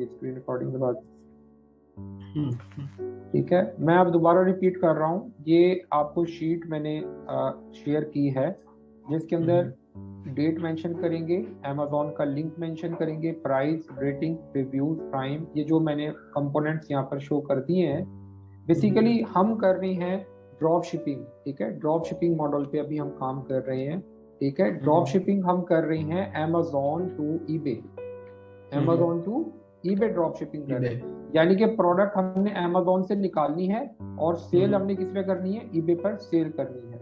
जाएगी screen recording के बाद। ठीक है, मैं अब दोबारा रिपीट कर रहा हूँ, ये आपको शीट मैंने शेयर की है जिसके अंदर डेट मेंशन करेंगे, अमेज़ॉन का लिंक मेंशन करेंगे, प्राइस, रेटिंग, रिव्यूज, प्राइम, ये जो मैंने कंपोनेंट्स यहाँ पर शो कर दिए हैं। बेसिकली हम कर रहे हैं ड्रॉप शिपिंग। ठीक है, ड्रॉप शिपिंग मॉडल पे अभी हम काम कर रहे हैं। ठीक है, ड्रॉप शिपिंग हम कर रहे हैं Amazon to eBay, Amazon to eBay drop shipping कर रहे हैं। यानी कि प्रोडक्ट हमने अमेज़ॉन से निकालनी है और सेल हमने किस पे करनी है, ईबे पर सेल करनी है।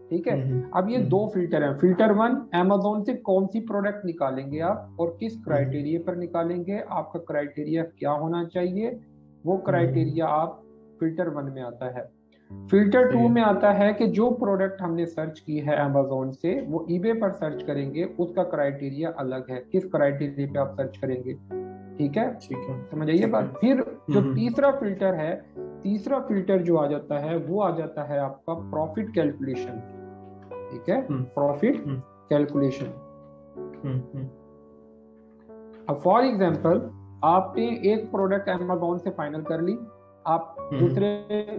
ठीक है, अब ये दो फिल्टर हैं। फिल्टर वन, अमेज़ॉन से कौन सी प्रोडक्ट निकालेंगे आप और किस क्राइटेरिया पर निकालेंगे, आपका क्राइटेरिया क्या होना चाहिए, वो क्राइटेरिया आप फिल्टर वन में आता है। फिल्टर टू में आता है कि जो प्रोडक्ट हमने सर्च की है अमेज़ॉन से वो ईबे पर सर्च करेंगे, उसका क्राइटेरिया अलग है, किस क्राइटेरिया पे आप सर्च करेंगे। ठीक है, समझ आइए बात। फिर जो तीसरा फिल्टर है, तीसरा फिल्टर जो आ जाता है वो आ जाता है आपका प्रॉफिट कैलकुलेशन। ठीक है, प्रॉफिट कैलकुलेशन। अब फॉर एग्जांपल आपने एक प्रोडक्ट अमेज़ॉन से फाइनल कर ली, आप दूसरे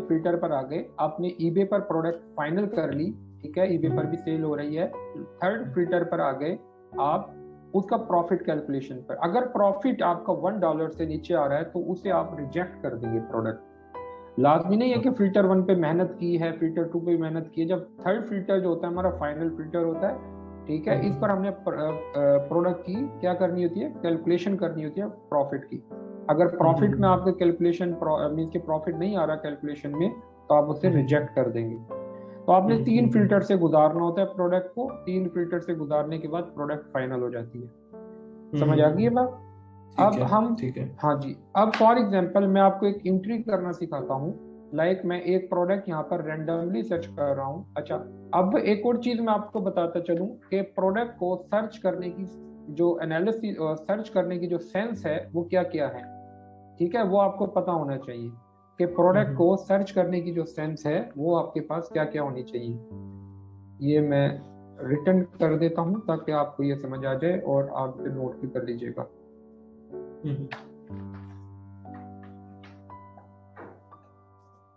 फिल्टर पर आ गए, आपने ईबे पर प्रोडक्ट फाइनल कर ली। ठीक है, ईबे पर भी सेल हो रही है। थर्ड फिल्टर पर आ गए आप उसका प्रॉफिट कैलकुलेशन पर। अगर प्रॉफिट आपका $1 से नीचे आ रहा है तो उसे आप रिजेक्ट कर देंगे प्रोडक्ट। लाजमी नहीं है कि फिल्टर वन पे मेहनत की है, फिल्टर टू पे मेहनत की है। जब थर्ड फिल्टर जो होता है हमारा फाइनल फिल्टर होता है, ठीक है, इस पर हमने प्रोडक्ट की क्या करनी होती है, कैलकुलेशन करनी होती है प्रॉफिट की। अगर प्रॉफिट में आपका कैलकुलेशन मींस के प्रॉफिट नहीं आ रहा कैलकुलेशन में, तो आप उसे रिजेक्ट कर देंगे। तो आपने तीन फिल्टर से गुजारना होता है प्रोडक्ट को। तीन फिल्टर से गुजारने के बाद प्रोडक्ट फाइनल हो जाती है। समझ आ गई है बात। अब हम, हाँ जी, अब फॉर एग्जांपल मैं आपको एक एंट्री करना सिखाता हूँ। लाइक मैं एक प्रोडक्ट यहाँ पर रैंडमली सर्च कर रहा हूँ। अच्छा, अब एक और चीज मैं आपको बताता चलूं कि प्रोडक्ट को सर्च करने की जो एनालिसिस, सर्च करने की जो सेंस है वो क्या क्या है। ठीक है, वो आपको पता होना चाहिए कि प्रोडक्ट को सर्च करने की जो सेंस है वो आपके पास क्या क्या होनी चाहिए। ये मैं रिटर्न कर देता हूं ताकि आपको ये समझ आ जाए और आप इसे नोट भी कर लीजिएगा।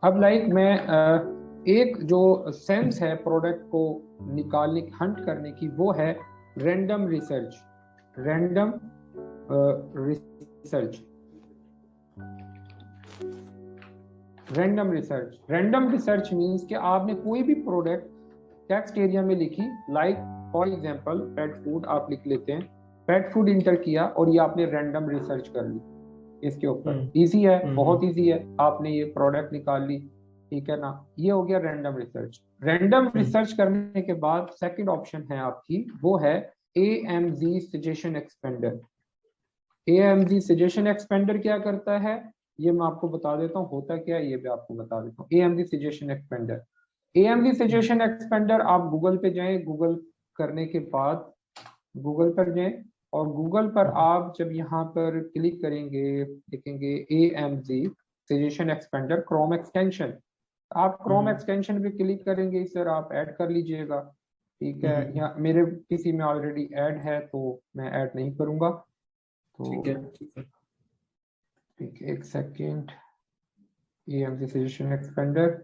अब लाइक मैं एक जो सेंस है प्रोडक्ट को निकालने, हंट करने की, वो है random research. Random research, random research. Random research means कि आपने कोई भी प्रोडक्ट टेक्स्ट एरिया में लिखी, like for example pet food आप लिख लेते हैं, पेट फूड इंटर किया और ये आपने रैंडम रिसर्च कर ली इसके ऊपर। इजी है, बहुत इजी है, आपने ये प्रोडक्ट निकाल ली। ठीक है ना, ये हो गया रैंडम रिसर्च। रैंडम रिसर्च करने के बाद सेकंड ऑप्शन है आपकी, वो है AMZ suggestion expander. AMZ suggestion expander क्या करता है ये मैं आपको बता देता हूँ, होता क्या है ये भी आपको बता देता हूँ। AMZ suggestion expander, AMZ suggestion expander, आप गूगल पे जाएं, गूगल करने के बाद गूगल पर जाएं और गूगल पर आप जब यहाँ पर क्लिक करेंगे देखेंगे AMZ suggestion expander Chrome extension. आप क्रोम एक्सटेंशन पे क्लिक करेंगे, सर आप ऐड कर लीजिएगा। ठीक है, यहाँ मेरे पीसी में ऑलरेडी ऐड है तो मैं ऐड नहीं करूंगा। तो ठीक है, एक सेकेंड। AMZ सजेशन एक्सपेंडर,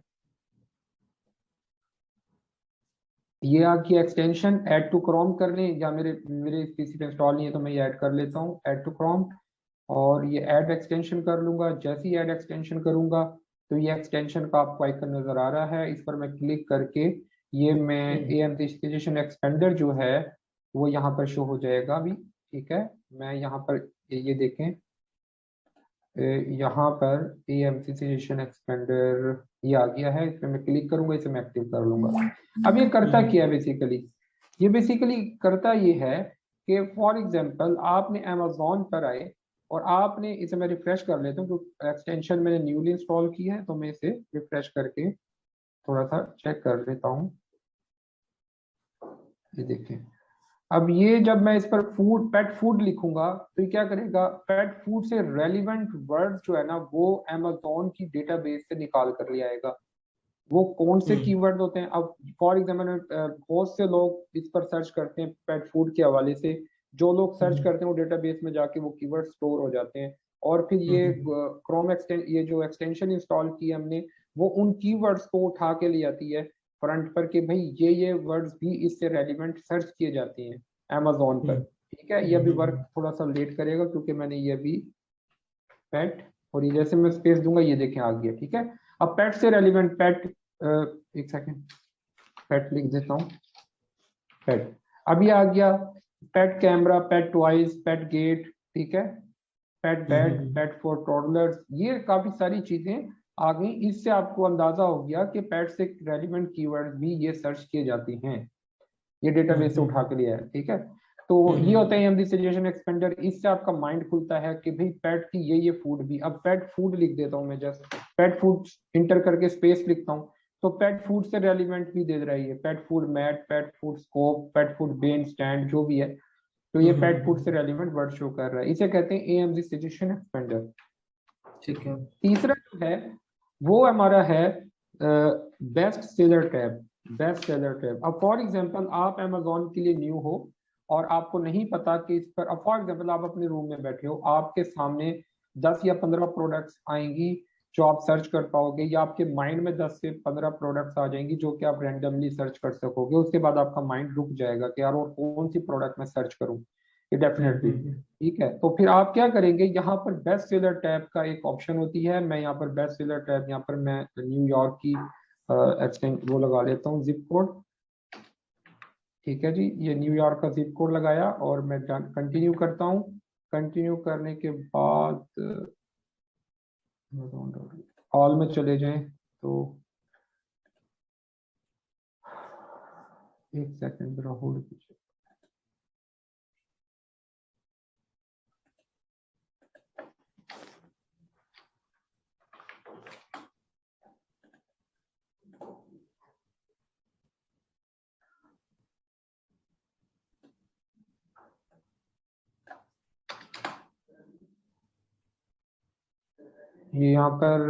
ये आपकी एक्सटेंशन ऐड टू क्रोम करने, या मेरे मेरे पीसी पे इंस्टॉल नहीं है तो मैं ये ऐड कर लेता हूँ, ऐड टू क्रोम, और ये ऐड एक्सटेंशन कर लूंगा। जैसे ही ऐड एक्सटेंशन करूंगा तो ये एक्सटेंशन का आपको आइकन नजर आ रहा है, इस पर मैं क्लिक करके ये मैं AMZ सजेशन एक्सपेंडर जो है वो यहाँ पर शो हो जाएगा अभी। ठीक है, मैं यहाँ पर ये देखें, यहाँ पर AMZ सजेशन एक्सपेंडर ये आ गया है, इस पर मैं क्लिक करूंगा, इसे मैं एक्टिव कर लूंगा। अब ये करता क्या है बेसिकली, ये बेसिकली करता ये है कि फॉर एग्जांपल आपने अमेज़ॉन पर आए और आपने इसे, मैं रिफ्रेश कर लेता हूँ तो एक्सटेंशन मैंने न्यूली इंस्टॉल की है, तो मैं इसे रिफ्रेश करके थोड़ा सा चेक कर लेता हूँ। ये देखें, अब ये जब मैं इस पर फूड, पेट फूड लिखूंगा तो ये क्या करेगा, पेट फूड से रेलिवेंट वर्ड जो है ना वो अमेज़ॉन की डेटाबेस से निकाल कर ले आएगा। वो कौन से कीवर्ड होते हैं, अब फॉर एग्जाम्पल बहुत से लोग इस पर सर्च करते हैं पेट फूड के हवाले से, जो लोग सर्च करते हैं वो डेटाबेस में जाके वो कीवर्ड स्टोर हो जाते हैं। और फिर ये क्रोम ये जो एक्सटेंशन इंस्टॉल की हमने वो उन कीवर्ड्स को उठा के ले आती है फ्रंट पर कि भाई ये वर्ड्स भी इससे रेलिवेंट सर्च किए जाते हैं अमेजोन पर। ठीक है, ये अभी वर्क थोड़ा सा लेट करेगा क्योंकि मैंने ये अभी पेट और ये जैसे मैं स्पेस दूंगा ये देखें आ गया। ठीक है, अब पेट से रेलिवेंट पेट, एक सेकेंड पेट लिख देता हूँ, पेट अभी आ गया, पेट कैमरा, पेट टॉयज, पेट गेट, ठीक है, पेट बेड, पेट फॉर टॉडलर्स, ये काफी सारी चीजें आ गई। इससे आपको अंदाजा हो गया कि पेट से रेलिवेंट कीवर्ड भी ये सर्च किए जाते हैं, ये डेटाबेस से उठा के लिया है। ठीक है, तो ये होता है एएमडी सजेशन एक्सपेंडर। इससे आपका माइंड खुलता है कि भाई पेट की ये फूड भी, अब पेट फूड लिख देता हूँ मैं, जस्ट पेट फूड इंटर करके स्पेस लिखता हूँ तो पेट फूड से रेलिवेंट भी दे रहा है, pet food mat, pet food scope, pet food bin stand, जो भी है, तो ये पेट फूड से रेलिवेंट वर्ड शो कर रहा है। इसे कहते हैं एएमडी सजेशन एक्सपेंडर। ठीक है, तीसरा जो है वो हमारा है best seller tab. Best seller tab, अब फॉर एग्जांपल आप अमेजोन के लिए न्यू हो और आपको नहीं पता कि इस पर, अब फॉर एग्जांपल आप अपने रूम में बैठे हो, आपके सामने 10 या 15 प्रोडक्ट्स आएंगी जो आप सर्च कर पाओगे, या आपके माइंड में 10 से 15 प्रोडक्ट्स आ जाएंगी जो कि आप रैंडमली सर्च कर सकोगे। उसके बाद आपका माइंड रुक जाएगा कि यार और कौन सी प्रोडक्ट मैं सर्च करूं, ये डेफिनेटली। ठीक है, तो फिर आप क्या करेंगे, यहाँ पर बेस्ट सेलर टैब का एक ऑप्शन होती है, मैं यहाँ पर बेस्ट सेलर टैब, यहाँ पर मैं न्यूयॉर्क की एक्सटेंड वो लगा लेता हूँ जिप कोड। ठीक है जी, ये न्यूयॉर्क का जिप कोड लगाया और मैं कंटिन्यू करता हूँ। कंटिन्यू करने के बाद ऑल में चले जाएं तो एक सेकंड जरा होल्ड कीजिए। ये यहाँ पर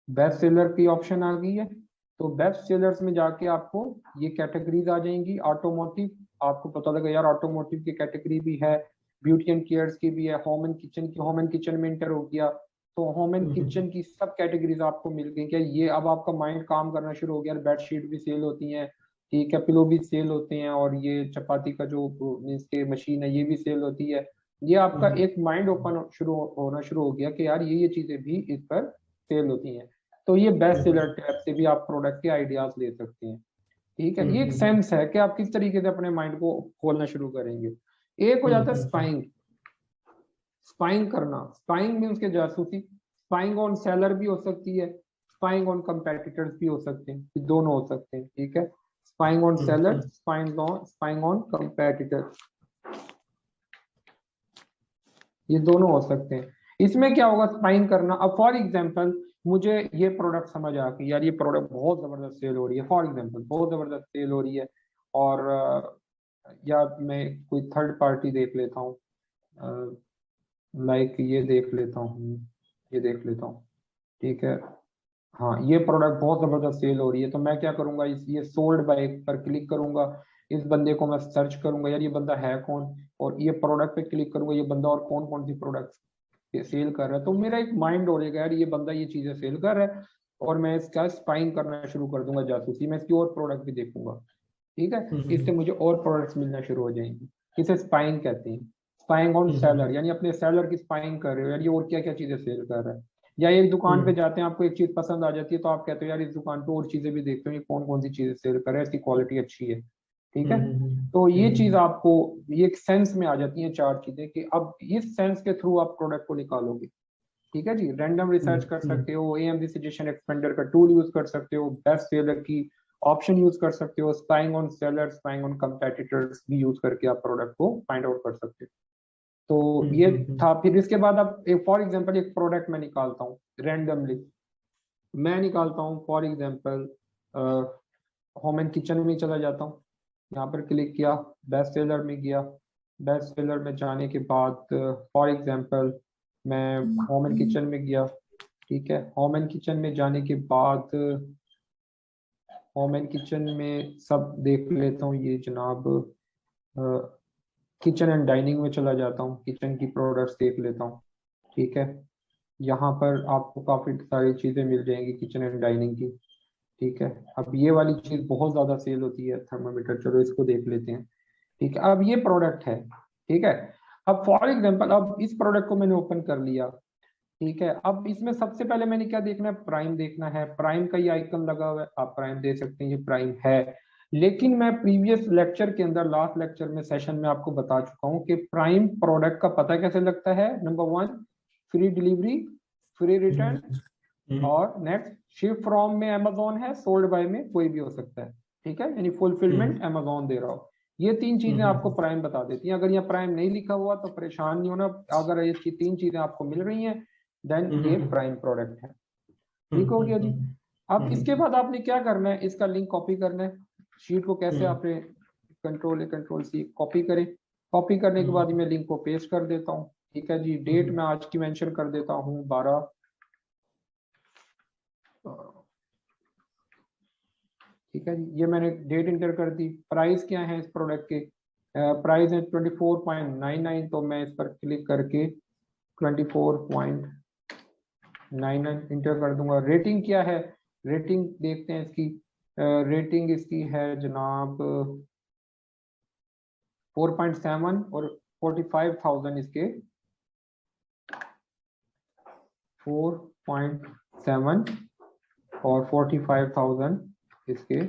बेस्ट सेलर की ऑप्शन आ गई है, तो बेस्ट सेलर्स में जाके आपको ये कैटेगरीज आ जाएंगी। ऑटोमोटिव, आपको पता लगा यार ऑटोमोटिव की कैटेगरी भी है, ब्यूटी एंड केयर्स की भी है, होम एंड किचन की, होम एंड किचन में इंटर हो गया तो होम एंड किचन की सब कैटेगरीज आपको मिल गई। क्या ये अब आपका माइंड काम करना शुरू हो गया, बेडशीट भी सेल होती हैं, ठीक है, पिलो भी सेल होते हैं, और ये चपाती का जो मीन्स के मशीन है ये भी सेल होती है। ये आपका एक माइंड ओपन शुरू होना शुरू हो गया कि यार ये चीजें भी इस पर सेल होती हैं। तो ये बेस्ट सेलर टैब से भी आप प्रोडक्ट के आइडियाज ले सकते हैं। ठीक है, ये एक सेंस है कि आप किस तरीके से अपने माइंड को खोलना शुरू करेंगे। एक हो जाता है स्पाइंग। स्पाइंग करना, स्पाइंग मीन्स के जासूसी, स्पाइंग ऑन सेलर भी हो सकती है, स्पाइंग ऑन कंपेटिटर्स भी हो सकते हैं, दोनों हो सकते हैं। ठीक है, spying on seller, spying on competitor, ये दोनों हो सकते हैं। इसमें क्या होगा स्पाइंग करना, अब फॉर एग्जांपल मुझे ये प्रोडक्ट समझ आ गई यार ये प्रोडक्ट बहुत जबरदस्त सेल हो रही है, फॉर एग्जांपल बहुत जबरदस्त सेल हो रही है, और या मैं कोई थर्ड पार्टी देख लेता हूँ, लाइक ये देख लेता हूँ, ये देख लेता हूँ। ठीक है, हाँ ये प्रोडक्ट बहुत जबरदस्त सेल हो रही है, तो मैं क्या करूंगा, इस ये सोल्ड बाय पर क्लिक करूंगा, इस बंदे को मैं सर्च करूंगा यार ये बंदा है कौन, और ये प्रोडक्ट पे क्लिक करूंगा, ये बंदा और कौन कौन सी प्रोडक्ट ये सेल कर रहा है, तो मेरा एक माइंड हो जाएगा यार ये बंदा ये चीजें सेल कर रहा है, और मैं इसका स्पाइंग करना शुरू कर दूंगा, जासूसी, मैं इसकी और प्रोडक्ट भी देखूंगा। ठीक है, इससे मुझे और प्रोडक्ट्स मिलना शुरू हो जाएंगी, इसे स्पाइंग कहते हैं। स्पाइंग ऑन सेलर, यानी अपने सेलर की स्पाइंग कर रहे हो यार ये और क्या क्या चीजें सेल कर रहा है। या एक दुकान पे जाते हैं, आपको एक चीज पसंद आ जाती है तो आप कहते हो यार इस दुकान पे और चीजें भी देखते हो, ये कौन कौन सी चीजें सेल कर रहा है, इसकी क्वालिटी अच्छी है। ठीक है, तो ये चीज आपको, ये एक सेंस में आ जाती है चार चीजें कि अब इस सेंस के थ्रू आप प्रोडक्ट को निकालोगे। ठीक है जी, रैंडम रिसर्च कर सकते हो, एएमडी सजेशन एक्सपेंडर का टूल यूज कर सकते हो, बेस्ट सेलर की ऑप्शन यूज कर सकते हो, spying on seller, spying on competitors भी यूज करके आप प्रोडक्ट को फाइंड आउट कर सकते हो। तो ये था। फिर इसके बाद अब एक फॉर एग्जांपल एक प्रोडक्ट मैं निकालता हूँ रैंडमली, मैं निकालता हूँ for example home and kitchen में चला जाता हूँ, यहाँ पर क्लिक किया, बेस्ट सेलर में गया, बेस्ट सेलर में जाने के बाद फॉर एग्जांपल मैं होम एंड किचन में गया। ठीक है, होम एंड किचन में जाने के बाद होम एंड किचन में सब देख लेता हूँ, ये जनाब किचन एंड डाइनिंग में चला जाता हूँ, किचन की प्रोडक्ट्स देख लेता हूँ। ठीक है, यहाँ पर आपको काफी सारी चीजें मिल जाएंगी किचन एंड डाइनिंग की। ठीक है, अब ये वाली चीज बहुत ज्यादा सेल होती है, थर्मामीटर, चलो इसको देख लेते हैं। ठीक है, अब ये प्रोडक्ट है। ठीक है, अब फॉर एग्जांपल अब इस प्रोडक्ट को मैंने ओपन कर लिया। ठीक है, अब इसमें सबसे पहले मैंने क्या देखना है, प्राइम देखना है। प्राइम का ये आइकन लगा हुआ है, आप प्राइम दे सकते हैं, ये प्राइम है। लेकिन मैं प्रीवियस लेक्चर के अंदर, लास्ट लेक्चर में, सेशन में आपको बता चुका हूँ कि प्राइम प्रोडक्ट का पता कैसे लगता है। Number 1, free delivery, free return, और नेक्स्ट शिप फ्रॉम में अमेजोन है, सोल्ड बाय में कोई भी हो सकता है। ठीक है, यानी फुलफिलमेंट अमेजोन दे रहा हो। ये तीन चीजें आपको प्राइम बता देती हैं। अगर यहाँ प्राइम नहीं लिखा हुआ तो परेशान नहीं होना, अगर ये तीन चीजें आपको मिल रही हैं देन ये प्राइम प्रोडक्ट है। ठीक हो गया जी। अब इसके बाद आपने क्या करना है, इसका लिंक कॉपी करना है। शीट को कैसे आपने कंट्रोल C कॉपी करें। कॉपी करने के बाद मैं लिंक को पेस्ट कर देता हूँ। ठीक है जी, डेट मैं आज की मेंशन कर देता हूँ 12। ठीक है जी, ये मैंने डेट इंटर कर दी। प्राइस क्या है इस प्रोडक्ट के, प्राइस है 24.99, तो मैं इस पर क्लिक करके 24.99 इंटर कर दूंगा। रेटिंग क्या है, रेटिंग देखते हैं इसकी। रेटिंग इसकी है जनाब 4.7 और 45,000 इसके 4.7 और 45,000 इसके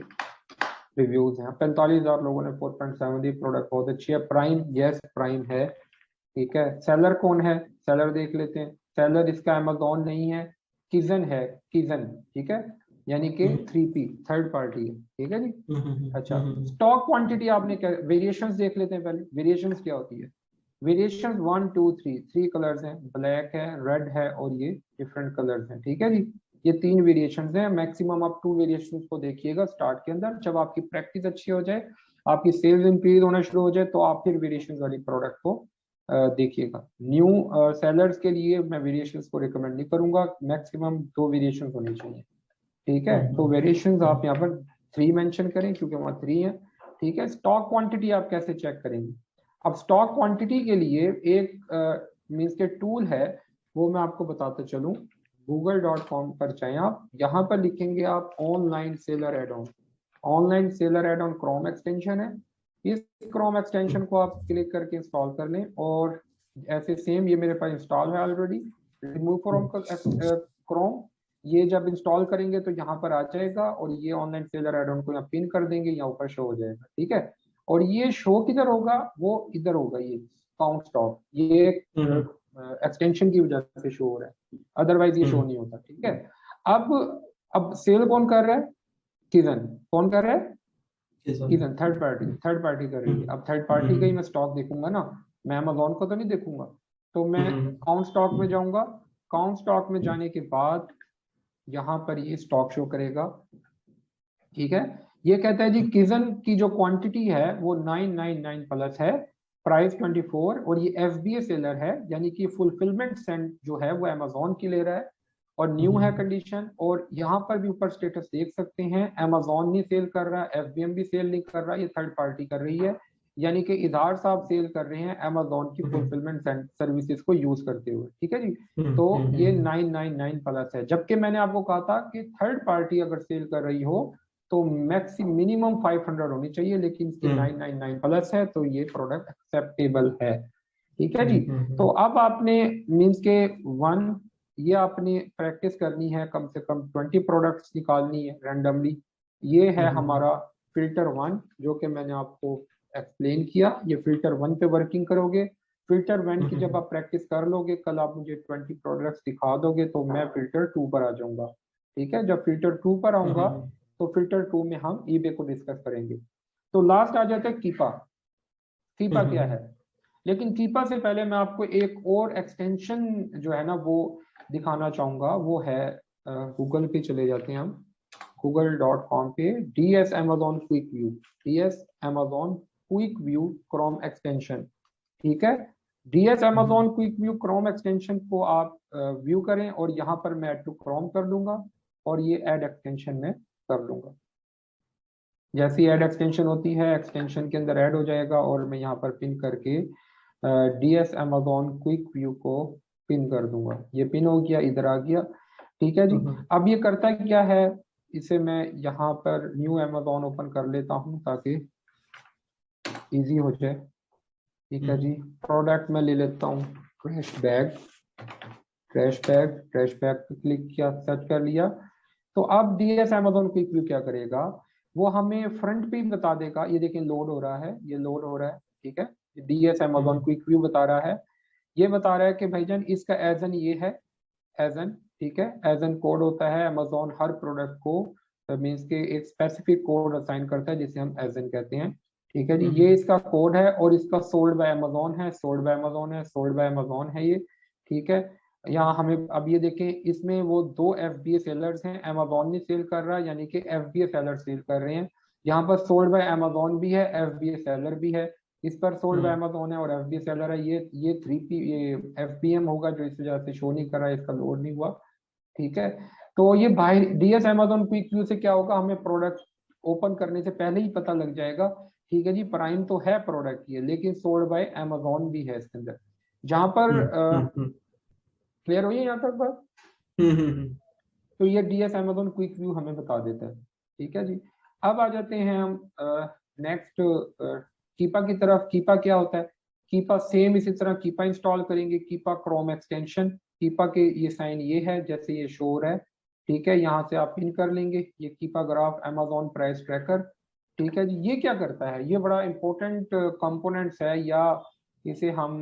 रिव्यूज हैं। 45,000 लोगों ने 4.7 दी। प्रोडक्ट बहुत अच्छी है। प्राइम, यस प्राइम है। ठीक है, सेलर कौन है, सेलर देख लेते हैं। सेलर इसका अमेजोन नहीं है, किजन है, किजन। ठीक है, यानी कि 3P, थर्ड पार्टी है। ठीक है जी। अच्छा, स्टॉक क्वांटिटी आपने क्या, वेरिएशंस देख लेते हैं पहले। वेरिएशंस क्या होती है, वेरिएशंस 1 2 3, 3 कलर्स हैं, ब्लैक है, रेड है और ये डिफरेंट कलर्स हैं। ठीक है जी, ये 3 वेरिएशंस हैं। मैक्सिमम आप 2 वेरिएशंस को देखिएगा स्टार्ट के अंदर। जब आपकी प्रैक्टिस अच्छी हो जाए, आपकी सेल्स इंक्रीज होना शुरू हो जाए, तो आप फिर वेरिएशंस वाली प्रोडक्ट को देखिएगा। न्यू सेलर्स के लिए मैं वेरिएशंस को रिकमेंड नहीं करूंगा, मैक्सिमम 2 वेरिएशंस होनी चाहिए। ठीक है, तो वेरिएशंस आप यहाँ पर 3 मेंशन करें क्योंकि वहाँ 3 है। ठीक है, स्टॉक क्वांटिटी आप कैसे चेक करेंगे। अब स्टॉक क्वांटिटी के लिए एक मीन्स के टूल है, वो मैं आपको बताते चलूं। google.com पर जाएं आप, यहाँ पर लिखेंगे आप online seller add on. Online seller add on Chrome extension है। इस क्रोम एक्सटेंशन को आप क्लिक करके इंस्टॉल कर लें, और ऐसे सेम ये मेरे पास इंस्टॉल है ऑलरेडी। रिमूव फ्रॉम क्रोम, ये जब इंस्टॉल करेंगे तो यहाँ पर आ जाएगा, और ये ऑनलाइन सेलर एड ऑन को यहाँ पिन कर देंगे, यहाँ ऊपर शो हो जाएगा। ठीक है, और ये शो किधर होगा, वो इधर होगा, ये काउंट स्टॉप, ये एक्सटेंशन की वजह से शो हो रहा है, अदरवाइज ये शो नहीं होता। ठीक है, अब सेल कौन कर रहा है, किजन। कौन कर रहा है, Kijan, third party, third party कर रही है। अब थर्ड पार्टी का ही मैं स्टॉक देखूंगा ना, मैं अमेजोन को तो नहीं देखूंगा। तो मैं काउंट स्टॉक में जाऊंगा। काउंट स्टॉक में जाने के बाद यहाँ पर ये स्टॉक शो करेगा। ठीक है, ये कहता है जी किजन की जो क्वांटिटी है वो 999 प्लस है, प्राइस 24, और ये FBA सेलर है, यानी कि फुलफिलमेंट सेंड जो है वो अमेजोन की ले रहा है, और न्यू है कंडीशन। और यहाँ पर भी ऊपर स्टेटस देख सकते हैं, अमेजोन नहीं सेल कर रहा, FBM भी सेल नहीं कर रहा, ये थर्ड पार्टी कर रही है, यानी कि इधार साहब सेल कर रहे हैं अमेजोन की फुलफिलमेंट सर्विसेज को यूज करते हुए। ठीक है जी, तो ये 999 प्लस है। जबकि मैंने आपको कहा था कि थर्ड पार्टी अगर सेल कर रही हो तो मिनिमम 500 होनी चाहिए, लेकिन इसकी 999 प्लस है, तो ये प्रोडक्ट एक्सेप्टेबल है। ठीक है जी, तो अब आपने मीन्स के 1, ये आपने प्रैक्टिस करनी है, कम से कम 20 प्रोडक्ट्स निकालनी है रैंडमली। ये है हमारा फिल्टर 1, जो कि मैंने आपको एक्सप्लेन किया। ये फिल्टर 1 पे वर्किंग करोगे। फिल्टर 1 की जब आप प्रैक्टिस कर लोगे, कल आप मुझे 20 प्रोडक्ट्स दिखा दोगे, तो मैं फिल्टर 2 पर आ जाऊंगा। ठीक है, जब फिल्टर 2 पर आऊंगा तो फिल्टर 2 में हम ईबे को डिस्कस करेंगे। तो लास्ट आ जाता है कीपा। कीपा क्या है, लेकिन कीपा से पहले मैं आपको एक और एक्सटेंशन जो है ना वो दिखाना चाहूंगा, वो है गूगल पे चले जाते हैं हम, google.com पे DS Amazon quick view, DS Amazon quick view Chrome extension. ठीक है, DS Amazon quick view Chrome extension को आप व्यू करें, और यहाँ पर मैं ऐड टू क्रोम कर दूंगा, और ये ऐड एक्सटेंशन में कर लूंगा। जैसी ऐड एक्सटेंशन होती है, एक्सटेंशन के अंदर ऐड हो जाएगा और मैं यहाँ पर पिन करके DS Amazon क्विक व्यू को पिन कर दूंगा। ये पिन हो गया, इधर आ गया। ठीक है जी। अब ये करता क्या है, इसे मैं यहाँ पर न्यू Amazon ओपन कर लेता हूँ ताकि इजी हो जाए। ठीक है जी। प्रोडक्ट में ले लेता हूँ ट्रैश बैग, ट्रैश बैग पे क्लिक किया, सर्च कर लिया। तो अब DS Amazon क्विक व्यू क्या करेगा, वो हमें फ्रंट पे ही बता देगा। ये देखें लोड हो रहा है, ये लोड हो रहा है। ठीक है, DS Amazon क्विक व्यू बता रहा है, ये बता रहा है कि भाईजान इसका एजन ये है, एजन। ठीक है, एजन कोड होता है, अमेजोन हर प्रोडक्ट को मीन्स के एक स्पेसिफिक कोड असाइन करता है जिसे हम एजन कहते हैं। ठीक है जी, ये इसका कोड है और इसका सोल्ड बाय अमेजोन है, सोल्ड बाय अमेजोन है, सोल्ड बाय अमेजोन है ये। ठीक है, यहाँ हमें अब ये देखें, इसमें वो दो FBA सेलर्स हैं, अमेजोन नहीं सेल कर रहा यानी कि FBA सेलर सेल कर रहे हैं। यहाँ पर सोल्ड बाय अमेजोन भी है, FBA सेलर भी है। इस पर सोल्ड बाय अमेजोन है और FBA सेलर है। ये 3P ये FBM होगा जो इस वजह से शो नहीं कर रहा है, इसका लोड नहीं हुआ। ठीक है, तो ये by DS Amazon quick view से क्या होगा, हमें प्रोडक्ट ओपन करने से पहले ही पता लग जाएगा। ठीक है जी, प्राइम तो है प्रोडक्ट ये, लेकिन सोल्ड बाय अमेजोन भी है इसके अंदर। जहां पर क्लियर हुई है यहाँ तक बात? तो ये DS Amazon क्विक व्यू हमें बता देता है। ठीक है जी। अब आ जाते हैं हम नेक्स्ट कीपा की तरफ। कीपा क्या होता है, कीपा सेम इसी तरह कीपा इंस्टॉल करेंगे, कीपा क्रोम एक्सटेंशन। कीपा के ये साइन ये है जैसे ये शो है। ठीक है, यहाँ से आप पिन कर लेंगे, ये कीपा ग्राफ Amazon प्राइस ट्रैकर। ठीक है जी, ये क्या करता है, ये बड़ा इंपॉर्टेंट कंपोनेंट्स है, या इसे हम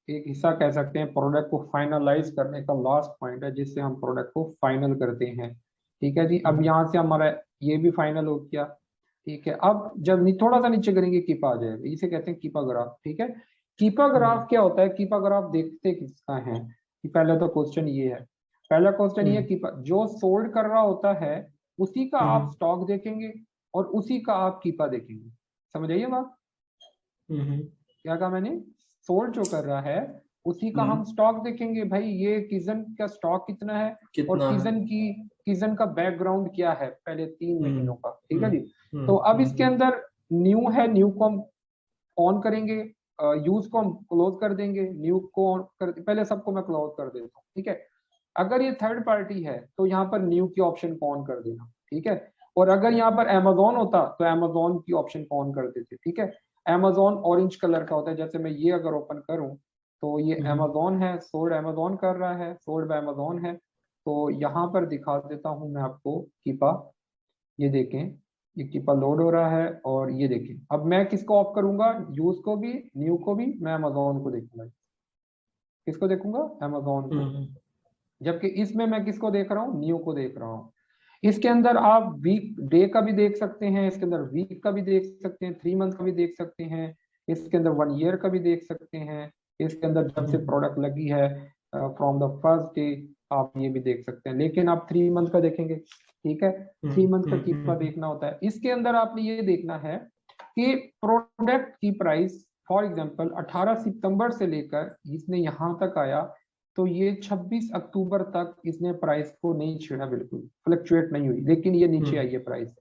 एक हिस्सा कह सकते हैं प्रोडक्ट को फाइनलाइज करने का, लास्ट पॉइंट है जिससे हम प्रोडक्ट को फाइनल करते हैं। ठीक है जी, अब यहाँ से हमारा ये भी फाइनल हो गया। ठीक है, अब जब थोड़ा सा नीचे करेंगे कीपा आ जाएगा, इसे कहते हैं कीपा ग्राफ। ठीक है, कीपा ग्राफ क्या होता है, कीपा ग्राफ देखते किसका है कि पहले तो क्वेश्चन ये है, पहला क्वेश्चन ये, कीपा जो सोल्ड कर रहा होता है उसी का आप स्टॉक देखेंगे और उसी का आप कीपा देखेंगे। समझ आइए बात, क्या कहा मैंने, सोल्ड जो कर रहा है उसी का हम स्टॉक देखेंगे। भाई ये किजन का स्टॉक कितना है और किजन का बैकग्राउंड क्या है पहले 3 महीनों का। ठीक है जी, तो अब इसके अंदर न्यू है, न्यू को हम ऑन करेंगे, यूज को हम क्लोज कर देंगे, न्यू को ऑन कर, पहले सबको मैं क्लोज कर देता हूँ। ठीक है, अगर ये थर्ड पार्टी है तो यहाँ पर न्यू की ऑप्शन को ऑन कर देना। ठीक है, और अगर यहाँ पर Amazon होता तो Amazon की ऑप्शन को ऑन कर देते। ठीक है, Amazon ऑरेंज कलर का होता है, जैसे मैं ये अगर ओपन करूं तो ये Amazon है, सोल्ड Amazon कर रहा है, सोल्ड बाय Amazon है। तो यहाँ पर दिखा देता हूं मैं आपको कीपा, ये देखें, ये कीपा लोड हो रहा है और ये देखें। अब मैं किसको ऑफ करूंगा, यूज को भी न्यू को भी, मैं Amazon को देखूंगा। किसको देखूंगा, Amazon को। जबकि इसमें मैं किसको देख रहा हूँ, न्यू को देख रहा हूँ। इसके अंदर आप वीक डे का भी देख सकते हैं, इसके अंदर वीक का भी देख सकते हैं, 3 मंथ का भी देख सकते हैं, इसके अंदर 1 ईयर का भी देख सकते हैं, इसके अंदर जब से प्रोडक्ट लगी है फ्रॉम द फर्स्ट डे आप ये भी देख सकते हैं। लेकिन आप 3 मंथ का देखेंगे। ठीक है, 3 मंथ का कीपा देखना होता है। इसके अंदर आपने ये देखना है कि प्रोडक्ट की प्राइस फॉर एग्जाम्पल 18 सितंबर से लेकर इसने यहाँ तक आया तो ये 26 अक्टूबर तक इसने प्राइस को नहीं छेड़ा, बिल्कुल फ्लक्चुएट नहीं हुई, लेकिन ये नीचे आई है प्राइस।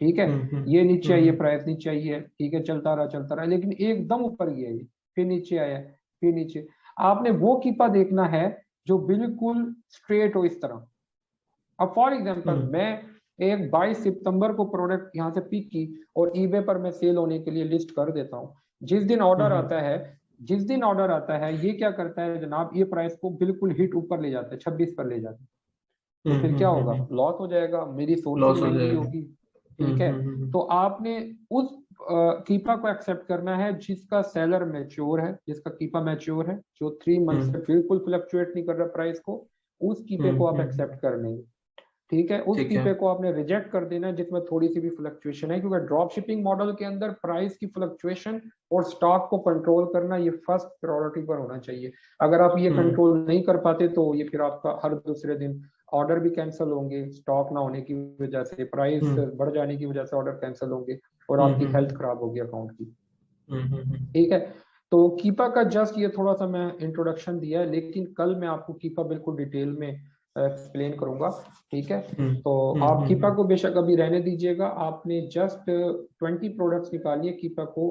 ठीक है, ये नीचे आई है प्राइस, नीचे आई है। ठीक है, चलता रहा लेकिन एकदम ऊपर गया ये, फिर नीचे आया, फिर नीचे। आपने वो कीपा देखना है जो बिल्कुल स्ट्रेट हो इस तरह। अब फॉर एग्जाम्पल मैं एक 22 सितंबर को प्रोडक्ट यहाँ से पिक की और ईबे पर मैं सेल होने के लिए लिस्ट कर देता हूँ। जिस दिन ऑर्डर आता है, जिस दिन ऑर्डर आता है ये क्या करता है जनाब, ये प्राइस को बिल्कुल हिट ऊपर ले जाता है, 26 पर ले जाता है। तो फिर क्या होगा, लॉस हो जाएगा, मेरी सोर्सिंग महंगी होगी। ठीक है, तो आपने उस कीपा को एक्सेप्ट करना है जिसका सेलर मैच्योर है, जिसका कीपा मैच्योर है, जो 3 मंथ से बिल्कुल फ्लक्चुएट नहीं कर रहा प्राइस को, उस कीपे को आप एक्सेप्ट कर लेंगे। ठीक है, उस कीपे को आपने रिजेक्ट कर देना है जिसमें थोड़ी सी भी फ्लक्चुएशन है, क्योंकि ड्रॉप शिपिंग मॉडल के अंदर प्राइस की फ्लक्चुएशन और स्टॉक को कंट्रोल करना ये फर्स्ट प्रायोरिटी पर होना चाहिए। अगर आप ये कंट्रोल नहीं कर पाते तो ये फिर आपका हर दूसरे दिन ऑर्डर भी कैंसिल होंगे, स्टॉक ना होने की वजह से, प्राइस बढ़ जाने की वजह से ऑर्डर कैंसिल होंगे और आपकी हेल्थ खराब होगी अकाउंट की। ठीक है, तो कीपा का जस्ट ये थोड़ा सा मैं इंट्रोडक्शन दिया है, लेकिन कल मैं आपको कीपा बिल्कुल डिटेल में एक्सप्लेन करूंगा, ठीक है। तो आप कीपा को बेशक अभी रहने दीजिएगा, आपने जस्ट 20 प्रोडक्ट्स निकालिए, कीपा को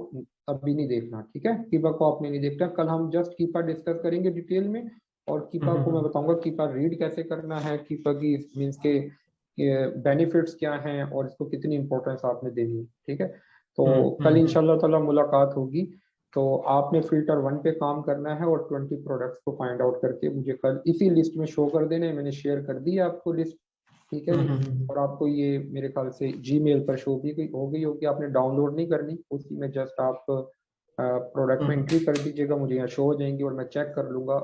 अभी नहीं देखना, ठीक है। कीपा को आपने नहीं देखना, कल हम जस्ट कीपा डिस्कस करेंगे डिटेल में, और कीपा को मैं बताऊंगा कीपा रीड कैसे करना है, कीपा की मीन्स के बेनिफिट्स क्या हैं और इसको कितनी इंपॉर्टेंस आपने देनी है, ठीक है। तो कल इंशाल्लाह ताला मुलाकात होगी। तो आपने फिल्टर 1 पे काम करना है और 20 प्रोडक्ट्स को फाइंड आउट करके मुझे कल इसी लिस्ट में शो कर देना है। मैंने शेयर कर दी है आपको लिस्ट, ठीक है जी। और आपको ये मेरे ख्याल से जीमेल पर शो भी हो गई होगी, आपने डाउनलोड नहीं करनी, उसी में जस्ट आप प्रोडक्ट में एंट्री कर दीजिएगा, मुझे यहाँ शो हो जाएंगी और मैं चेक कर लूंगा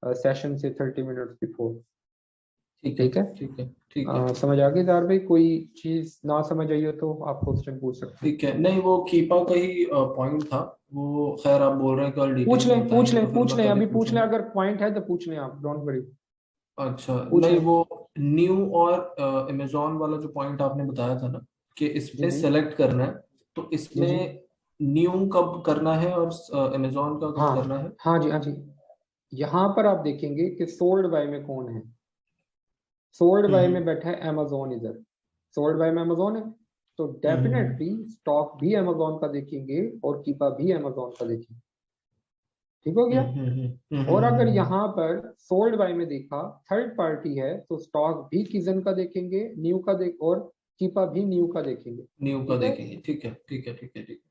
सेशन से 30 मिनट्स बिफोर, ठीक है। ठीक है, ठीक है। समझ आ गई जार भाई? कोई चीज ना समझ आई हो तो आप क्वेश्चन पूछ सकते हैं। ठीक है, नहीं वो कीपा का ही पॉइंट था वो, खैर आप बोल रहे हैं कल डिटेल पूछ में लें पूछ बताएंगे तो लें फिर पूछ मैं लें, कल ही अभी पूछ लें, पूछूंगा। अगर पॉइंट है तो पूछ लें आप, डोंट वरी, अच्छा, पूछ नहीं लें। वो न्यू और अमेजोन वाला जो पॉइंट आपने बताया था ना कि जी इसमें जी सेलेक्ट करना है, तो जी जी। इसमें न्यू कब करना है और अमेजोन का कब हाँ करना है? हाँ जी हाँ जी। यहाँ पर आप देखेंगे कि सोल्ड बाय में कौन है, सोल्ड बाय में हम्म बैठा है अमेजोन, इधर सोल्ड बाय में अमेजोन है, तो हम्म डेफिनेटली स्टॉक भी अमेजोन का देखेंगे और कीपा भी अमेजोन का देखेंगे, ठीक हो गया। और अगर यहाँ पर सोल्ड बाय में देखा थर्ड पार्टी है, तो स्टॉक भी किजन का देखेंगे, न्यू का देख, और कीपा भी न्यू का देखेंगे, न्यू का ठीक है। देखेंगे, ठीक है, ठीक है, ठीक है, ठीक है।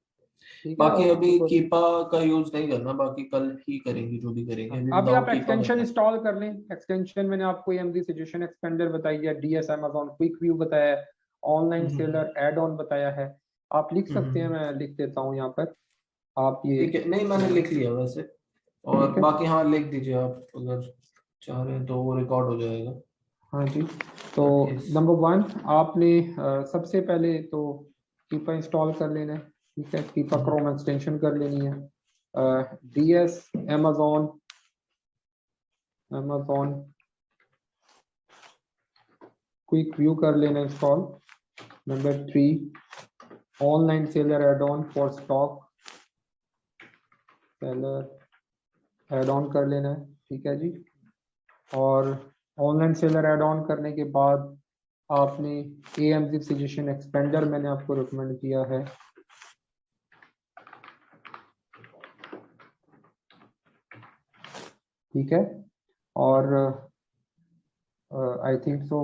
ठीक है, बाकी और अभी तो कीपा का यूज नहीं करना, बाकी कल ही करेंगे जो भी करेंगे, अभी अभी विदाउट आप कीपा एक्सटेंशन करना है। इंस्टॉल कर लें। एक्सटेंशन मैंने आपको एमडी सजेशन एक्सपेंडर बताई है, डीएस अमेजोन क्विक व्यू बताया है, online hmm seller add on बताया है, आप लिख सकते हैं, हम्म मैं लिख देता हूँ यहाँ पर, आप ये ठीक है, नहीं मैंने लिख लिया वैसे। और ठीक है। बाकी हाँ लिख दीजिए आप अगर चाह रहे हैं तो वो रिकॉर्ड हो जाएगा। हाँ जी। तो 28। नंबर 1 आपने सबसे पहले तो कीपा इंस्टॉल कर लेना है, ठीक है। कीपा क्रोम एक्सटेंशन कर लेनी है, DS Amazon, Amazon quick view कर लेना install. Number 3 online seller add on for stock, seller add on कर लेना है, ठीक है जी। और ऑनलाइन सेलर एड ऑन करने के बाद आपने AMZ सजेशन एक्सपेंडर मैंने आपको रिकमेंड किया है, ठीक है। और आई थिंक सो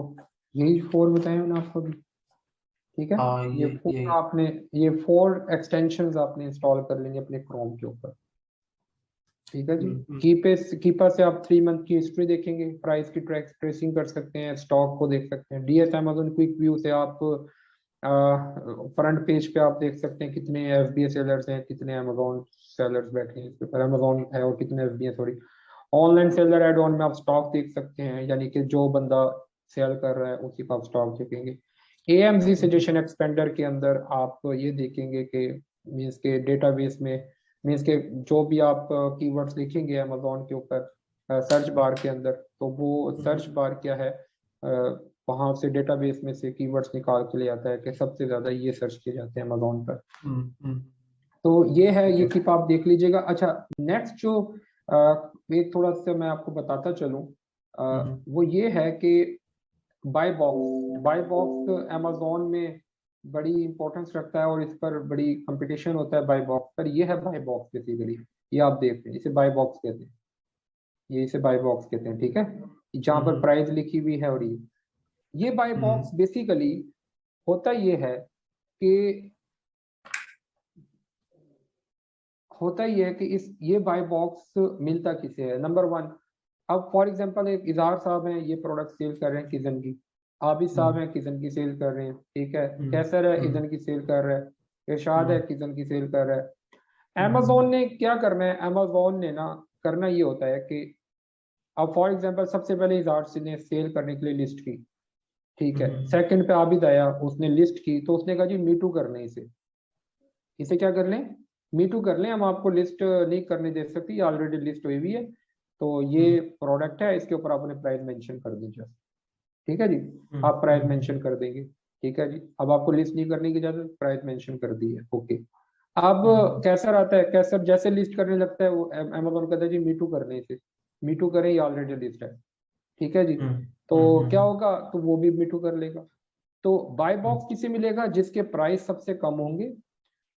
यही 4 बताए मैंने आपको भी, ठीक है। हाँ ये ये 4 आपने, ये 4 एक्सटेंशंस आपने इंस्टॉल कर लेंगे अपने क्रोम के ऊपर, ठीक है जी। हम्म कीपा से आप 3 मंथ की हिस्ट्री देखेंगे, प्राइस की ट्रेसिंग कर सकते हैं, स्टॉक को देख सकते हैं। डीएस अमेजोन क्विक व्यू से आप फ्रंट पेज पे आप देख सकते हैं कितने FBA सेलर्स हैं, कितने अमेजोन सेलर्स बैठे हैं इसके ऊपर, अमेजोन है और कितने FBA, sorry. Online seller add on में आप स्टॉक देख सकते हैं, यानी कि जो बंदा सेल कर रहा है उसी का आप स्टॉक देखेंगे। AMZ सजेशन एक्सपेंडर के अंदर आप ये देखेंगे कि मीन्स के डेटाबेस में, मीन्स के जो भी आप कीवर्ड्स लिखेंगे अमेजोन के ऊपर सर्च बार के अंदर, तो वो सर्च बार क्या है, वहां से डेटाबेस में से कीवर्ड्स निकाल के ले आता है कि सबसे ज्यादा ये सर्च किए जाते हैं अमेजोन पर। हम्म तो ये है, ठीक ये है। टिप आप देख लीजिएगा। अच्छा, नेक्स्ट जो एक थोड़ा सा मैं आपको बताता चलूं, वो ये है कि बाय बॉक्स अमेजोन में बड़ी इंपॉर्टेंस रखता है और इस पर बड़ी कंपटीशन होता है बाय बॉक्स पर। ये है बाय बॉक्स बेसिकली, ये आप देख रहे हैं, इसे बाय बॉक्स कहते हैं, ये इसे बाय बॉक्स कहते हैं, ठीक है। जहां पर प्राइस लिखी हुई है, और ये बाय बॉक्स बेसिकली होता ये है कि, होता ही है कि इस ये बाय बॉक्स मिलता किसे है। नंबर 1, अब फॉर एग्जांपल एक इजहार साहब हैं, ये प्रोडक्ट सेल कर रहे हैं किजन की, आबिद साहब हैं किजन की सेल कर रहे हैं, ठीक है। कैसर है इजन की सेल कर रहा है, इरशाद है किजन की सेल कर रहा है। अमेजोन ने क्या करना है, अमेजोन ने ना करना ये होता है कि अब फॉर एग्जांपल सबसे पहले इजहार ने सेल करने के लिए लिस्ट की, ठीक है। सेकंड पे आबिद आया, उसने लिस्ट की, तो उसने कहा जी मीटू करने इसे, इसे क्या कर लें, मीटू कर लें, हम आपको लिस्ट नहीं करने दे सकती, ऑलरेडी लिस्ट हुई हुई है, तो ये प्रोडक्ट है, इसके ऊपर आपने प्राइस मेंशन कर दीजिए, ठीक है जी। आप प्राइस मेंशन कर देंगे, ठीक है जी। अब आपको लिस्ट नहीं करने की इजाजत, प्राइस मेंशन कर दी है, ओके। अब कैसर आता है, कैसर जैसे लिस्ट करने लगता है, वो अमेजोन कहता है जी मीटू करने इसे, मीटू करें, ये ऑलरेडी लिस्ट है, ठीक है जी। तो क्या होगा, तो वो भी मिठू कर लेगा। तो बाय बॉक्स किसे मिलेगा, जिसके प्राइस सबसे कम होंगे,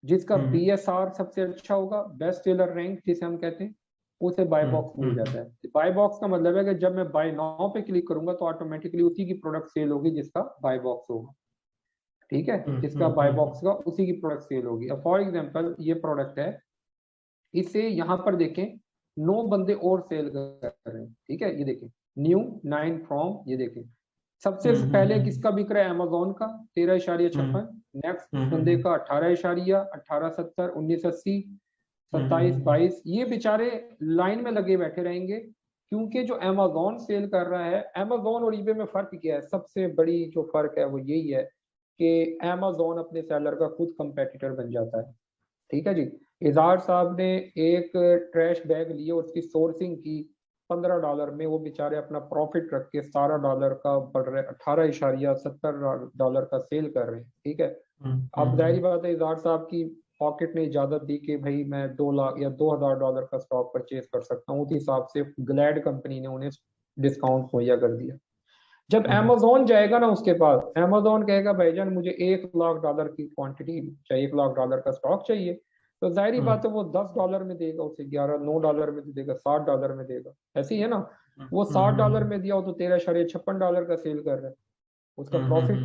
जिसका बीएसआर सबसे अच्छा होगा, बेस्ट सेलर रैंक जिसे हम कहते हैं, उसे बाय बॉक्स मिल जाता है। बाय बॉक्स का मतलब है कि जब मैं बाय नाउ पे क्लिक करूंगा तो ऑटोमेटिकली उसी की प्रोडक्ट सेल होगी जिसका बाय बॉक्स होगा। ठीक है, जिसका बाय बॉक्स का उसी की प्रोडक्ट सेल होगी। अब फॉर एग्जांपल ये प्रोडक्ट है, इसे यहाँ पर देखें 9 बंदे और सेल कर रहे हैं। ठीक है, ये देखें न्यू 9 फ्रॉम, ये देखें सबसे पहले किसका बिक रहा है, अमेजोन का 13.56, नेक्स्ट बंदे का 18.1870, 1980, 27, 22। ये बेचारे लाइन में लगे बैठे रहेंगे, क्योंकि जो अमेजोन सेल कर रहा है, अमेजोन और ईबे में फर्क क्या है, सबसे बड़ी जो फर्क है वो यही है कि अमेजोन अपने सेलर का खुद कंपेटिटर बन जाता है। ठीक है जी। इजहार साहब ने एक ट्रैश बैग लिए और उसकी सोर्सिंग की $15 में, वो बेचारे अपना प्रॉफिट रख के $17 का बढ़ रहे, $18.70 का सेल कर रहे हैं। ठीक है, अब जाहिर बात है इजहार साहब की पॉकेट ने इजाजत दी कि भाई मैं 2 लाख या $2000 का स्टॉक परचेज कर सकता हूँ, उस हिसाब से ग्लैड कंपनी ने उन्हें डिस्काउंट मुहैया कर दिया। जब अमेजोन जाएगा ना उसके पास, अमेजोन कहेगा भाईजान मुझे $1 लाख की क्वांटिटी चाहिए, $1 लाख का स्टॉक चाहिए, तो जाहिर बात है वो $10 में देगा उसे, 9 डॉलर में देगा, $60 में देगा। ऐसी है ना, वो $60 में दिया हो तो $13.56 का सेल कर रहा है, उसका प्रॉफिट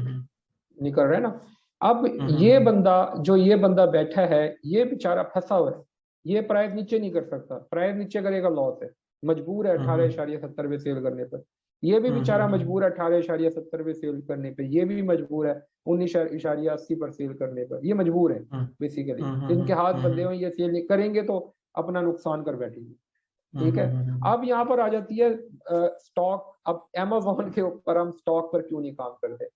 निकल रहा है ना। अब ये बंदा बैठा है, ये बेचारा फंसा हुआ है, ये प्राइस नीचे नहीं कर सकता, प्राइस नीचे करेगा लॉस है, मजबूर है 18.70 पे सेल करने पर। ये भी बेचारा मजबूर है 18.70 पे सेल करने पे, ये भी मजबूर है 19.80 पर सेल करने पर, ये मजबूर है बेसिकली, इनके हाथ बंधे हुए, ये सेल नहीं करेंगे तो अपना नुकसान कर बैठेंगे। ठीक है, अब यहाँ पर आ जाती है स्टॉक। अब अमेजोन के ऊपर हम स्टॉक पर क्यों नहीं काम करते,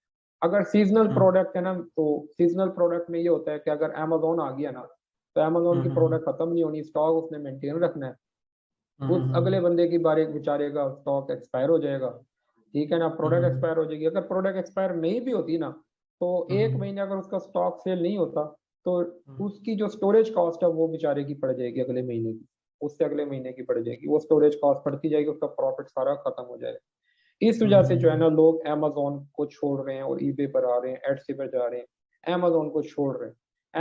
अगर सीजनल प्रोडक्ट है ना, तो सीजनल प्रोडक्ट में ये होता है कि अगर अमेजोन आ गया ना, तो अमेजोन की प्रोडक्ट खत्म नहीं होनी, स्टॉक उसने मेंटेन रखना है, उस अगले बंदे की बारे बेचारे का स्टॉक एक्सपायर हो जाएगा। ठीक है ना, प्रोडक्ट एक्सपायर हो जाएगी, अगर प्रोडक्ट एक्सपायर नहीं भी होती ना, तो 1 महीने अगर उसका स्टॉक सेल नहीं होता, तो उसकी जो स्टोरेज कॉस्ट है वो बेचारे की पड़ जाएगी अगले महीने की, उससे अगले महीने की पड़ जाएगी, वो स्टोरेज कॉस्ट बढ़ती जाएगी, उसका प्रॉफिट सारा खत्म हो जाएगा। इस वजह से जो है ना लोग अमेजोन को छोड़ रहे हैं और ईबे पर आ रहे हैं, एडसी पर जा रहे हैं, अमेजोन को छोड़ रहे हैं।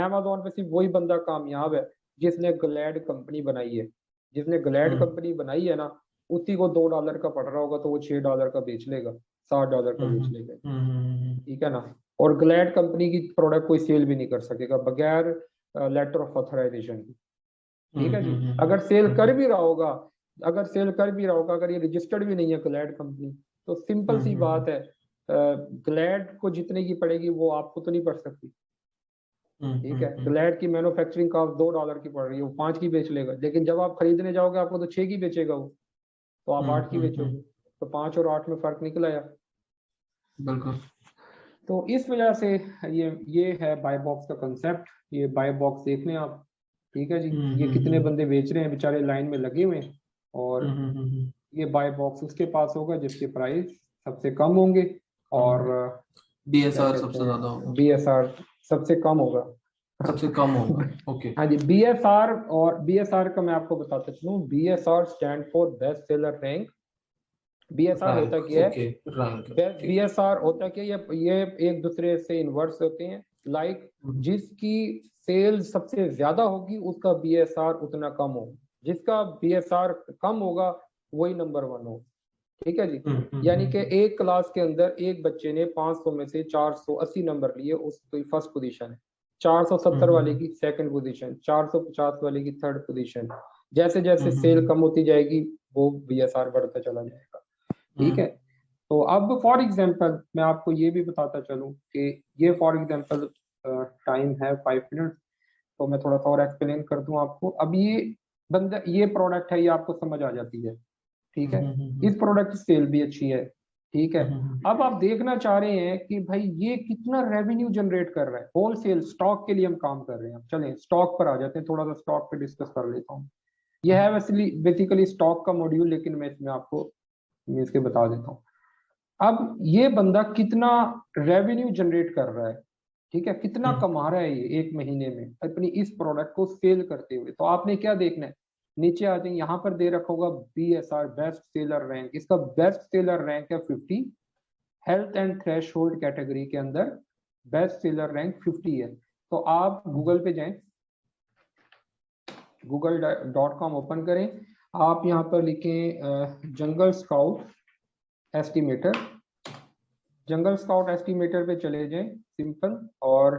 अमेजोन पे सिर्फ वही बंदा कामयाब है जिसने ग्लैड कंपनी बनाई है, जिसने ग्लैड कंपनी बनाई है ना, उसी को $2 का पड़ रहा होगा तो वो $6 का बेच लेगा, $60 का बेच लेगा। ठीक है ना, और ग्लैड कंपनी की प्रोडक्ट कोई सेल भी नहीं कर सकेगा बगैर लेटर ऑफ ऑथराइजेशन की। ठीक है जी, अगर सेल कर भी रहा होगा, अगर ये रजिस्टर्ड भी नहीं है ग्लैड कंपनी, तो सिंपल सी बात है, ग्लैड को जितने की पड़ेगी वो आपको तो नहीं पड़ सकती। ठीक है, ग्लैड की मैन्युफैक्चरिंग कॉस्ट $2 की पड़ रही है, वो 5 की बेच लेगा, लेकिन जब आप खरीदने जाओगे आपको तो 6 की बेचेगा वो, तो आप 8 की बेचोगे, तो 5 और 8 में फर्क निकल आया। बिल्कुल। तो इस वजह से ये है बाय बॉक्स का कंसेप्ट, ये बाय बॉक्स देख लें आप। ठीक है जी, ये कितने बंदे बेच रहे हैं, बेचारे लाइन में लगे हुए हैं, और ये बाय बॉक्स उसके पास होगा जिसके प्राइस सबसे कम होंगे, और बीएसआर सबसे ज्यादा होगा, बीएसआर सबसे कम होगा, सबसे कम होगा। ओके, हाँ जी, बीएसआर। और बीएसआर का मैं आपको बताता चलूं, BSR stand for best seller rank. BSR होता क्या है, बीएसआर होता क्या, ये एक दूसरे से इन्वर्स होते हैं, लाइक जिसकी सेल सबसे ज्यादा होगी उसका बीएसआर उतना कम होगा, जिसका बीएसआर कम होगा वही नंबर 1 होगा। ठीक है जी, यानी कि एक क्लास के अंदर एक बच्चे ने 500 में से 480 नंबर लिए, उसकी फर्स्ट पोजीशन है, 470 वाले की सेकंड पोजीशन, 450 वाले की थर्ड पोजीशन। जैसे जैसे सेल कम होती जाएगी वो बीएसआर बढ़ता चला जाएगा। ठीक है, तो अब फॉर एग्जांपल मैं आपको ये भी बताता चलूं कि ये फॉर एग्जांपल टाइम है 5 मिनट, तो मैं थोड़ा सा और एक्सप्लेन कर दूं आपको। अब ये प्रोडक्ट है, ये आपको समझ आ जाती है। ठीक है, इस प्रोडक्ट की सेल भी अच्छी है। ठीक है, अब आप देखना चाह रहे हैं कि भाई ये कितना रेवेन्यू जनरेट कर रहा है, होलसेल स्टॉक के लिए हम काम कर रहे हैं। चलें स्टॉक पर आ जाते हैं, थोड़ा सा स्टॉक पे डिस्कस कर लेता हूँ। यह है बेसिकली स्टॉक का मॉड्यूल, लेकिन मैं इसमें आपको इसके बता देता हूँ। अब ये बंदा कितना रेवेन्यू जनरेट कर रहा है, ठीक है, कितना कमा रहा है ये एक महीने में अपनी इस प्रोडक्ट को सेल करते हुए, तो आपने क्या देखना है, नीचे आ जाएंगे, यहाँ पर दे रखा होगा BSR बेस्ट सेलर रैंक, इसका बेस्ट सेलर रैंक है 50, हेल्थ एंड थ्रेशोल्ड कैटेगरी के अंदर बेस्ट सेलर रैंक 50 है। तो आप गूगल पे जाएं, google.com ओपन करें, आप यहाँ पर लिखें जंगल स्काउट एस्टिमेटर, जंगल स्काउट एस्टिमेटर पे चले जाएं सिंपल, और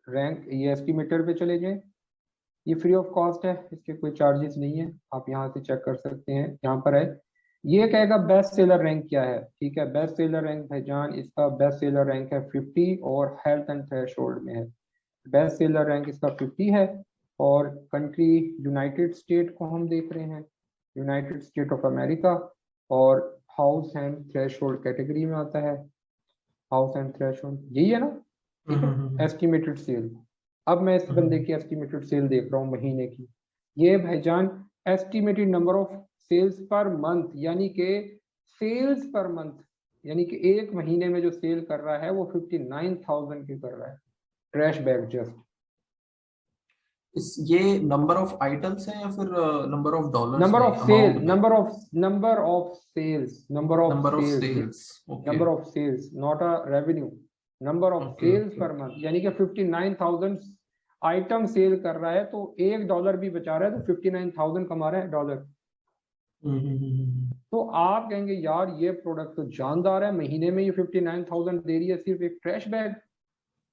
रैंक ये एस्टिमेटर पे चले जाएं, ये फ्री ऑफ कॉस्ट है, इसके कोई चार्जेस नहीं है, आप यहाँ से चेक कर सकते हैं, यहाँ पर है, ये कहेगा बेस्ट सेलर रैंक क्या है, ठीक है, बेस्ट सेलर रैंक भाईजान इसका बेस्ट सेलर रैंक है 50 और हेल्थ एंड थ्रेशोल्ड में है, बेस्ट सेलर रैंक इसका 50 है, और कंट्री यूनाइटेड स्टेट को हम देख रहे हैं, यूनाइटेड स्टेट ऑफ अमेरिका, और हाउस एंड थ्रेशोल्ड कैटेगरी में आता है, हाउस एंड थ्रेशोल्ड यही है ना, ठीक है, एस्टिमेटेड सेल। अब मैं इस बंदे की एस्टिमेटेड सेल देख रहा हूँ महीने की, ये भाईजान estimated number of sales per month, यानी कि सेल्स पर मंथ, यानी कि एक महीने में जो सेल कर रहा है वो 59,000 की कर रहा है, ट्रैश बैग जस्ट। ये नंबर ऑफ आइटम्स है या फिर नंबर ऑफ डॉलर्स नंबर में, ऑफ सेल, अमाउंट में? Number of sales, number of number of sales, sales, okay number of sales, not a revenue, number of okay sales okay. Per month, यानी कि 59,000 item cell कर रहा है, तो $1 भी बचा रहा है, तो 59,000 कमा रहा है डॉलर। तो आप कहेंगे यार ये प्रोडक्ट तो जानदार है, महीने में ये 59,000 दे रही है सिर्फ एक ट्रैश बैग,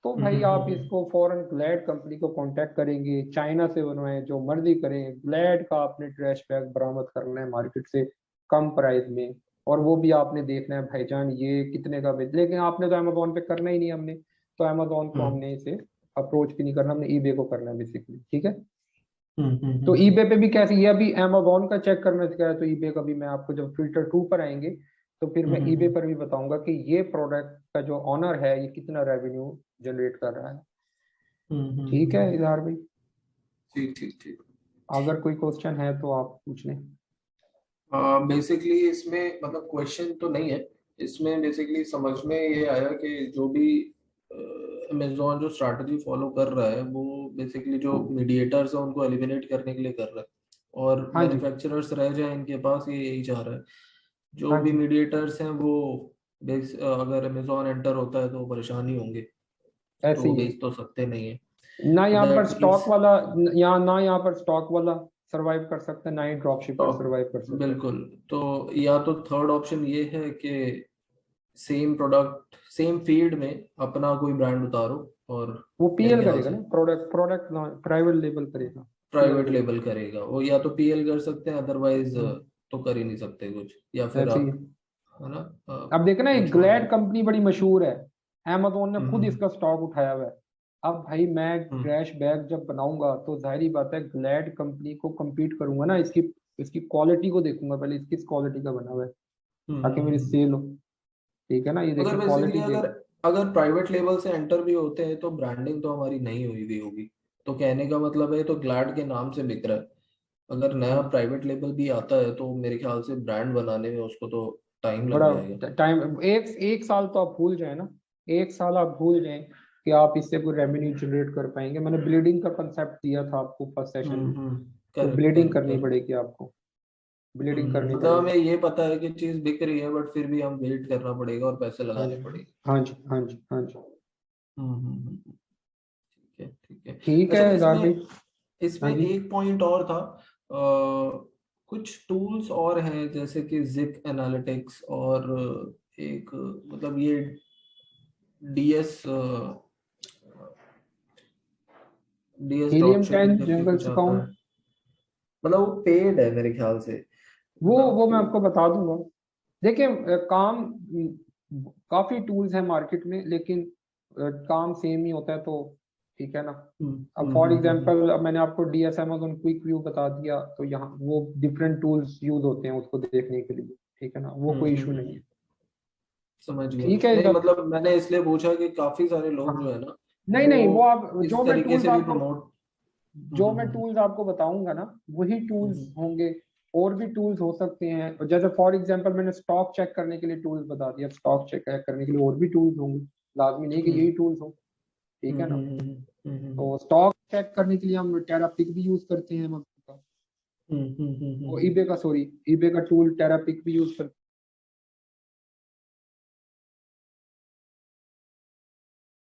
तो भाई आप इसको फॉरन ग्लैड कंपनी को कांटेक्ट करेंगे, चाइना से बनवाएं, जो मर्जी करें, ग्लैड का आपने ट्रैश बैग बरामद करना है मार्केट से कम प्राइस में, और वो भी आपने देखना है भाईजान ये कितने का बेच, लेकिन आपने तो अमेजोन पे करना ही नहीं, हमने तो अमेजोन को हमने इसे अप्रोच भी नहीं करना, हमने ईबे को करना है बेसिकली, ठीक है। तो ईबे पे भी कैसे, ये अभी अमेजोन का चेक करना सिखा है, तो ईबे का भी मैं आपको जब फिल्टर 2 पर आएंगे तो फिर मैं ईबे पर भी बताऊंगा कि ये प्रोडक्ट का जो ऑनर है ये कितना रेवेन्यू जनरेट कर रहा है। ठीक है इजहार भाई, ठीक ठीक ठीक। अगर कोई क्वेश्चन है तो आप पूछ लें। बेसिकली इसमें मतलब क्वेश्चन तो नहीं है, इसमें बेसिकली समझ में ये आया कि जो भी अमेजोन जो स्ट्रैटेजी फॉलो कर रहा है वो बेसिकली जो मीडिएटर्स है उनको एलिमिनेट करने के लिए कर रहा है, और हाँ जी, मैन्युफैक्चरर्स रह जाए इनके पास, ये यही चाह रहा है। जो हाँ भी जी, मीडिएटर्स हैं वो अगर अमेजोन एंटर होता है तो वो परेशान ही होंगे, तो ऐसे वो ही है, बेच तो सकते नहीं है। ना यहाँ पर दैट इज स्टॉक वाला, यहाँ ना यहाँ पर स्टॉक वाला सरवाइव कर सकता है, ना ही ड्रॉप शिपर सरवाइव कर सकता है। बिल्कुल। तो या तो थर्ड ऑप्शन ये है कि सेम प्रोडक्ट सेम फील्ड में अपना कोई ब्रांड उतारो, और वो मेरे पीएल ख्याल करेगा से ना, प्रोडक्ट प्रोडक्ट प्राइवेट लेबल करेगा, पीएल प्राइवेट करेगा, लेबल करेगा वो, या तो पीएल कर सकते हैं, अदरवाइज तो कर ही नहीं सकते कुछ, या फिर ऐसे ही आप, है। है ना, अब देखना वो एक छोड़ दो। ग्लैड कंपनी बड़ी मशहूर है, amazon ने खुद हम्म इसका स्टॉक उठाया हुआ है। अब भाई मैं हम्म ट्रैश बैग जब बनाऊंगा तो जाहिर बात है ग्लैड कंपनी को compete करूंगा ना, इसकी इसकी क्वालिटी को देखूंगा पहले, इसकी क्वालिटी का बना हुआ है, ताकि मेरी हम्म। सेल हो, ठीक है ना, ये अगर देखिए बेसिकली क्वालिटी अगर देख। अगर प्राइवेट लेवल से एंटर भी होते हैं तो ब्रांडिंग तो हमारी नहीं हुई हुई होगी, तो कहने का मतलब है तो ग्लैड के नाम से बिक रहा है। अगर नया हाँ, प्राइवेट लेबल भी आता है तो मेरे ख्याल से ब्रांड बनाने में उसको तो टाइम लग बड़ा जाएगा। टाइम, एक एक साल तो आप भूल जाए ना, एक साल आप भूल जाए कि आप इससे कोई रेवेन्यू जनरेट कर पाएंगे। मैंने ब्लीडिंग का कंसेप्ट दिया था आपको फर्स्ट सेशन में, तो करेक्ट ब्लीडिंग करेक्ट करनी करेक्ट। पड़ेगी आपको, ब्लीडिंग करनी मतलब पड़ेगी। हमें ये पता है कि चीज बिक रही है, बट फिर भी हम वेट करना पड़ेगा और पैसे हाँ लगाने जी, पड़ेंगे। हाँ जी, हाँ जी, हाँ जी, हम्म। ठीक है ठीक है। ठीक है अच्छा, इजहार भाई। इसमें हाँ इसमें जी, एक पॉइंट और था, कुछ टूल्स और हैं जैसे कि जिप एनालिटिक्स, और एक मतलब ये DS DS drop helium shipping 10 करके जंगल कुछ आता अकाउंट, है, मतलब वो पेड है मेरे ख्याल से, है ना? वो मैं तो आपको बता दूंगा। देखिए काम काफी टूल्स हैं मार्केट में, लेकिन काम सेम ही होता है, तो ठीक है ना। अब फॉर एग्जांपल अब मैंने आपको डीएस अमेज़न क्विक व्यू बता दिया, तो यहाँ वो डिफरेंट टूल्स यूज होते हैं उसको देखने के लिए, ठीक है ना, वो कोई इशू नहीं है। समझ गया। ठीक है नहीं इधर, मतलब मैंने इसलिए पूछा कि काफी सारे लोग जो हाँ, है ना नहीं वो नहीं, वो आप इस तरीके से भी प्रमोट। जो मैं टूल्स आपको बताऊंगा ना वही टूल्स होंगे, और भी टूल्स हो सकते हैं, जैसे फॉर एग्जांपल मैंने स्टॉक चेक करने के लिए टूल्स बता दिया, स्टॉक चेक करने के लिए और भी टूल्स होंगे, लाजमी नहीं कि यही टूल्स हो, ठीक है ना। तो स्टॉक चेक करने के लिए हम टेरापिक भी यूज करते हैं मतलब का, वो ईबे का, सॉरी, ईबे का टूल टेरापिक भी यूज कर